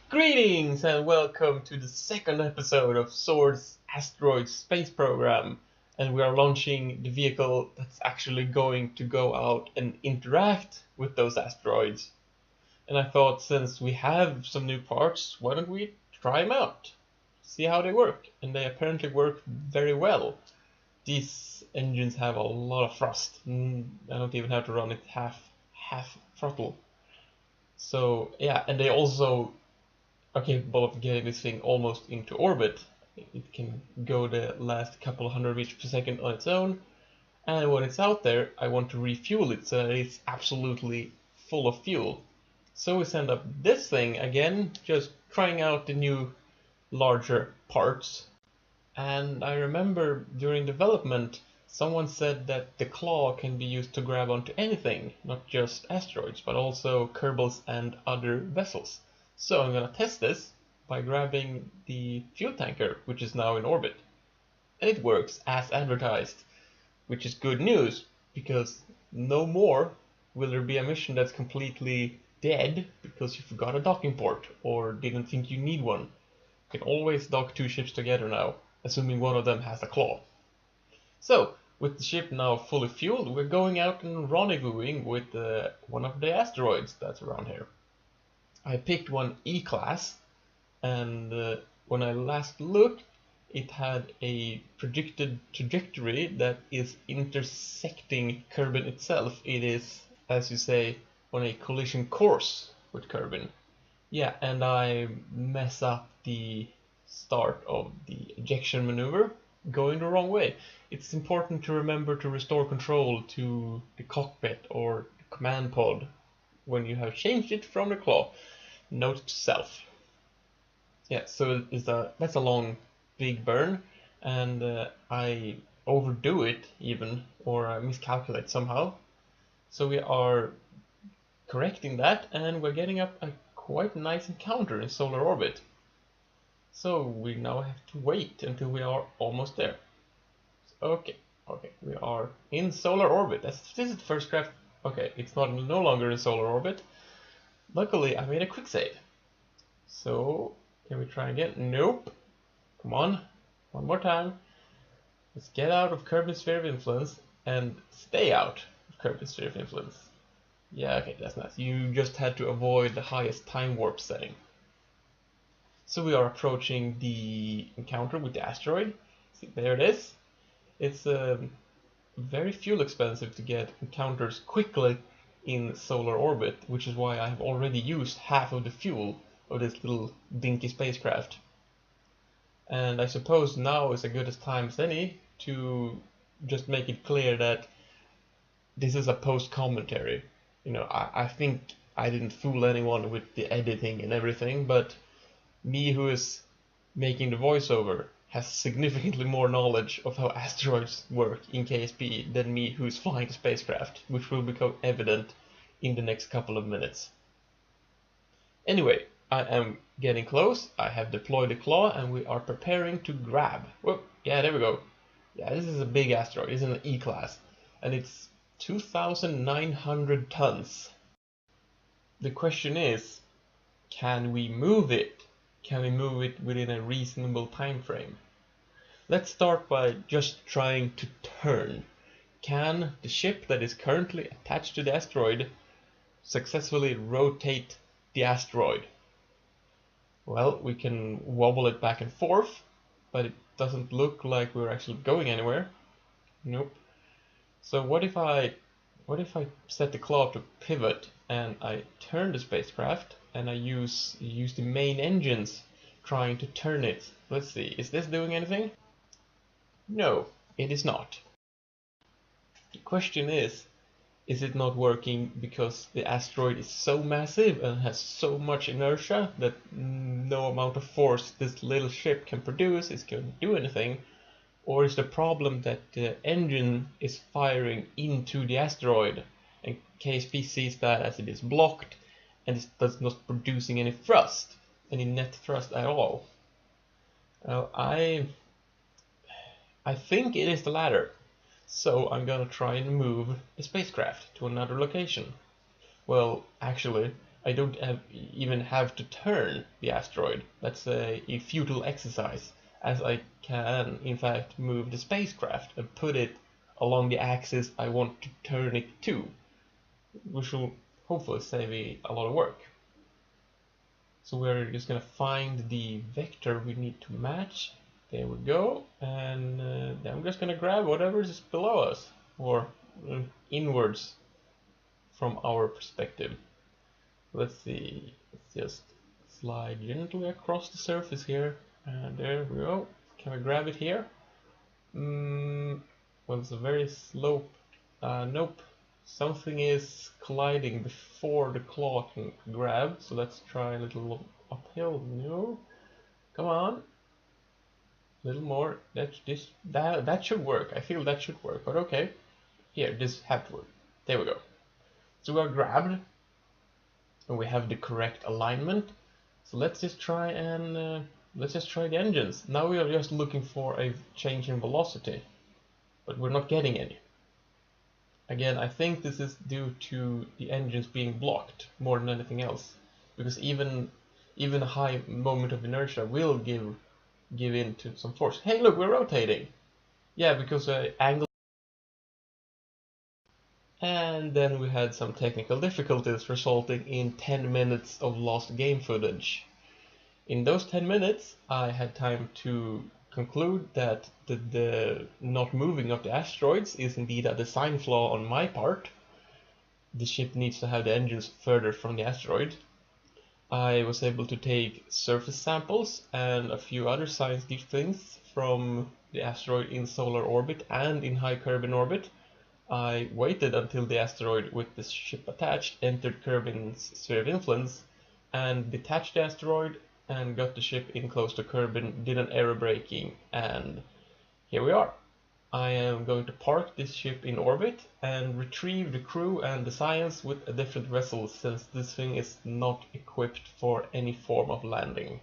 Greetings and welcome to the second episode of Zord's Asteroid Space Program. And we are launching the vehicle that's actually going to go out and interact with those asteroids. And I thought, since we have some new parts, why don't we try them out? See how they work. And they apparently work very well. These engines have a lot of thrust. I don't even have to run it half throttle. So yeah, and they also are capable of getting this thing almost into orbit. It can go the last couple of hundred meters per second on its own, and when it's out there, I want to refuel it so that it's absolutely full of fuel. So we send up this thing again, just trying out the new larger parts. And I remember during development, someone said that the claw can be used to grab onto anything, not just asteroids, but also Kerbals and other vessels. So I'm gonna test this by grabbing the fuel tanker, which is now in orbit. And it works as advertised, which is good news, because no more will there be a mission that's completely dead because you forgot a docking port or didn't think you need one. You can always dock two ships together now, assuming one of them has a claw. So, with the ship now fully fueled, we're going out and rendezvousing with one of the asteroids that's around here. I picked one E-class, and when I last looked, it had a predicted trajectory that is intersecting Kerbin itself. It is, as you say, on a collision course with Kerbin. Yeah, and I mess up the start of the ejection maneuver, going the wrong way. It's important to remember to restore control to the cockpit or the command pod when you have changed it from the claw. Note to self. Yeah, so that's a long, big burn, and I overdo it even, or I miscalculate somehow. So we are correcting that, and we're getting up a quite nice encounter in solar orbit. So we now have to wait until we are almost there. Okay, we are in solar orbit. This is the first craft. Okay, it's no longer in solar orbit. Luckily, I made a quick save. So, can we try again? Nope. Come on. One more time. Let's get out of Kerbin's sphere of influence and stay out of Kerbin's sphere of influence. Yeah, okay, that's nice. You just had to avoid the highest time warp setting. So we are approaching the encounter with the asteroid. See, there it is. It's very fuel expensive to get encounters quickly in solar orbit, which is why I have already used half of the fuel of this little dinky spacecraft. And I suppose now is as good a time as any to just make it clear that this is a post commentary. You know, I think I didn't fool anyone with the editing and everything, but me who is making the voiceover has significantly more knowledge of how asteroids work in KSP than me who's flying the spacecraft, which will become evident in the next couple of minutes. Anyway, I am getting close. I have deployed the claw and we are preparing to grab. Whoop, yeah, there we go. Yeah, this is a big asteroid. It's an E-class and it's 2,900 tons. The question is, can we move it? Can we move it within a reasonable time frame? Let's start by just trying to turn. Can the ship that is currently attached to the asteroid successfully rotate the asteroid? Well, we can wobble it back and forth, but it doesn't look like we're actually going anywhere. Nope. So what if I set the claw to pivot and I turn the spacecraft and I use the main engines trying to turn it? Let's see, is this doing anything? No, it is not. The question is it not working because the asteroid is so massive and has so much inertia that no amount of force this little ship can produce is going to do anything? Or is the problem that the engine is firing into the asteroid and KSP sees that as it is blocked and it does not producing any thrust, any net thrust at all? I think it is the latter. So I'm gonna try and move the spacecraft to another location. Well, actually, I don't even have to turn the asteroid. That's a futile exercise, as I can in fact move the spacecraft and put it along the axis I want to turn it to, which will hopefully save me a lot of work. So we're just gonna find the vector we need to match. There we go, and then I'm just gonna grab whatever is below us, or inwards from our perspective. Let's see, let's just slide gently across the surface here, and there we go. Can we grab it here? Well, it's a very slope. Nope. Something is colliding before the claw can grab, so let's try a little uphill. No. Come on. A little more. That should work. I feel that should work, but okay. Here, this has to work. There we go. So we are grabbed, and we have the correct alignment. So let's just try and let's just try the engines. Now we are just looking for a change in velocity, but we're not getting any. Again, I think this is due to the engines being blocked more than anything else, because even a high moment of inertia will give in to some force. Hey, look, we're rotating. Yeah, because angle. And then we had some technical difficulties resulting in 10 minutes of lost game footage. In those 10 minutes, I had time to conclude that the not moving of the asteroids is indeed a design flaw on my part. The ship needs to have the engines further from the asteroid. I was able to take surface samples and a few other science things from the asteroid in solar orbit and in high Kerbin orbit. I waited until the asteroid with the ship attached entered Kerbin's sphere of influence and detached the asteroid and got the ship in close to Kerbin, did an aero braking, and here we are. I am going to park this ship in orbit and retrieve the crew and the science with a different vessel, since this thing is not equipped for any form of landing.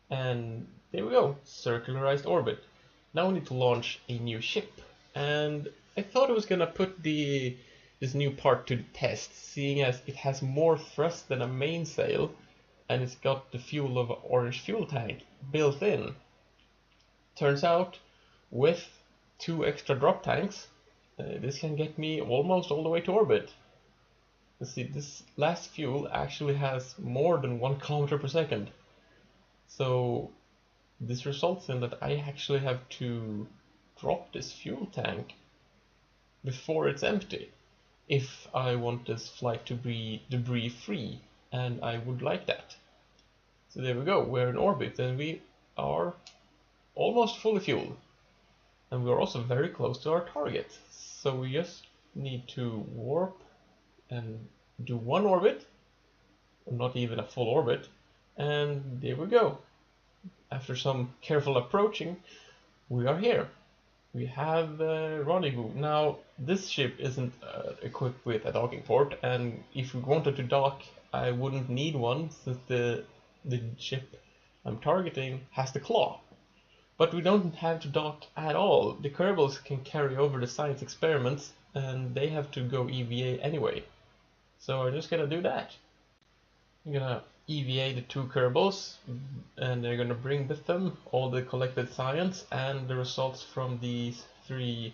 And there we go, circularized orbit. Now we need to launch a new ship. And I thought I was gonna put this new part to the test, seeing as it has more thrust than a mainsail, and it's got the fuel of an orange fuel tank built in. Turns out, with 2 extra drop tanks, this can get me almost all the way to orbit. Let's see, this last fuel actually has more than 1 kilometer per second. So this results in that I actually have to drop this fuel tank before it's empty if I want this flight to be debris free, and I would like that. So there we go, we're in orbit and we are almost fully fueled, and we're also very close to our target. So we just need to warp and do 1 orbit, not even a full orbit, and there we go. After some careful approaching, we are here. We have rendezvous. Now, this ship isn't equipped with a docking port, and if we wanted to dock, I wouldn't need one, since the ship I'm targeting has the claw. But we don't have to dock at all. The Kerbals can carry over the science experiments, and they have to go EVA anyway. So I'm just gonna do that. I'm gonna EVA the 2 Kerbals, and they're gonna bring with them all the collected science and the results from these 3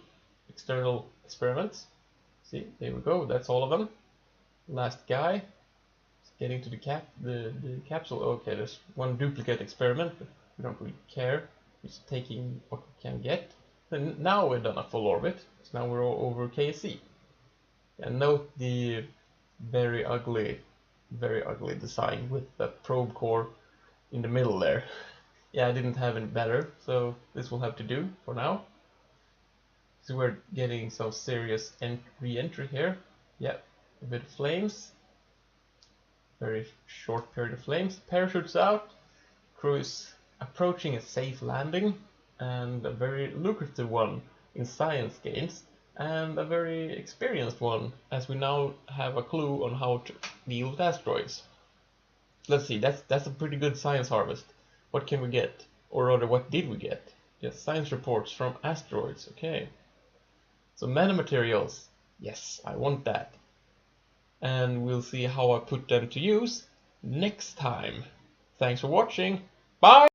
external experiments. See, there we go, that's all of them. Last guy is getting to the capsule. Okay, there's 1 duplicate experiment, but we don't really care. Just taking what we can get. And now we've done a full orbit, so now we're over KC. And note the very ugly design with the probe core in the middle there. Yeah, I didn't have it better, so this will have to do for now. So we're getting some serious re-entry here. Yeah, a bit of flames. Very short period of flames. Parachutes out. Crew is approaching a safe landing, and a very lucrative one in science games, and a very experienced one, as we now have a clue on how to deal with asteroids. Let's see, that's a pretty good science harvest. What can we get? Or rather, what did we get? Yes, science reports from asteroids, okay. So nanomaterials, yes, I want that. and we'll see how I put them to use next time. Thanks for watching. Bye!